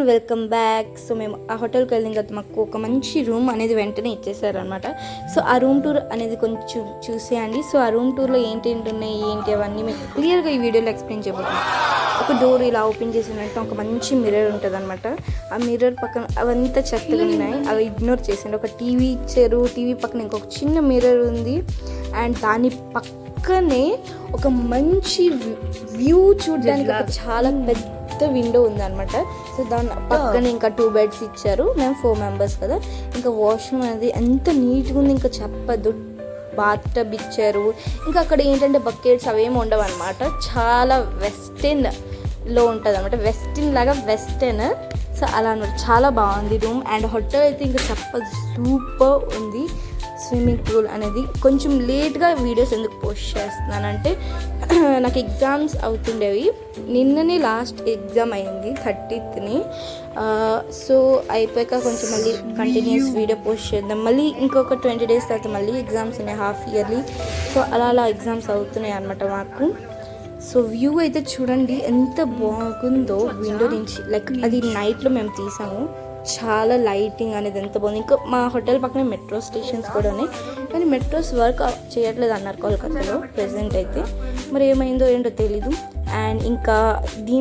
Everyone welcome back. So మేము ఆ హోటల్కి వెళ్ళిన తర్వాత మాకు ఒక మంచి రూమ్ అనేది వెంటనే ఇచ్చేసారనమాట. సో ఆ రూమ్ టూర్ అనేది కొంచెం చూసేయండి. సో ఆ రూమ్ టూర్లో ఏంటి ఉన్నాయి ఏంటి అవన్నీ మీకు క్లియర్గా ఈ వీడియోలో ఎక్స్ప్లెయిన్ చేయబోతున్నాను. ఒక డోర్ ఇలా ఓపెన్ చేసినట్టు ఒక మంచి మిర్రర్ ఉంటుంది అనమాట. ఆ మిర్రర్ పక్కన అవంతా చెత్తలు ఉన్నాయి, అవి ఇగ్నోర్ చేసిండు. ఒక టీవీ ఇచ్చారు, టీవీ పక్కన ఇంకొక చిన్న మిర్రర్ ఉంది. అండ్ దాని పక్కనే ఒక మంచి వ్యూ చూడడానికి ఒక చాలా పెద్ద విండో ఉందన్నమాట. సో దాని పక్కన ఇంకా 2 బెడ్స్ ఇచ్చారు. మేము 4 మెంబర్స్ కదా. ఇంకా వాష్రూమ్ అనేది ఎంత నీట్గా ఉంది, ఇంకా చెప్పదు. బాత్ టబ్ ఇచ్చారు. ఇంకా అక్కడ ఏంటంటే బకెట్స్ అవేమి ఉండవు అనమాట. చాలా వెస్టర్న్లో ఉంటుంది అనమాట. వెస్టర్న్ లాగా వెస్టర్న్. సో అలా అనమాట. చాలా బాగుంది రూమ్. అండ్ హోటల్ అయితే ఇంకా చెప్పదు, సూపర్ ఉంది. స్విమ్మింగ్ పూల్ అనేది కొంచెం లేట్గా వీడియోస్ ఎందుకు పోస్ట్ చేస్తున్నానంటే నాకు ఎగ్జామ్స్ అవుతుండేవి. నిన్ననే లాస్ట్ ఎగ్జామ్ అయింది 30th. సో అయిపోయాక కొంచెం మళ్ళీ కంటిన్యూస్ వీడియో పోస్ట్ చేద్దాం. మళ్ళీ ఇంకొక 20 days తర్వాత మళ్ళీ ఎగ్జామ్స్ ఉన్నాయి, హాఫ్ ఇయర్లీ. సో అలా ఎగ్జామ్స్ అవుతున్నాయి అన్నమాట మాకు. సో వ్యూ అయితే చూడండి ఎంత బాగుందో విండో నుంచి. లైక్ అది నైట్లో మేము తీసాము. చాలా లైటింగ్ అనేది ఎంత బాగుంది. ఇంకా మా హోటల్ పక్కన మెట్రో స్టేషన్స్ కూడా ఉన్నాయి, కానీ మెట్రోస్ వర్క్ చేయట్లేదు అన్నారు కోల్కతాలో ప్రెసెంట్ అయితే. మరి ఏమైందో ఏంటో తెలీదు. అండ్ ఇంకా దీని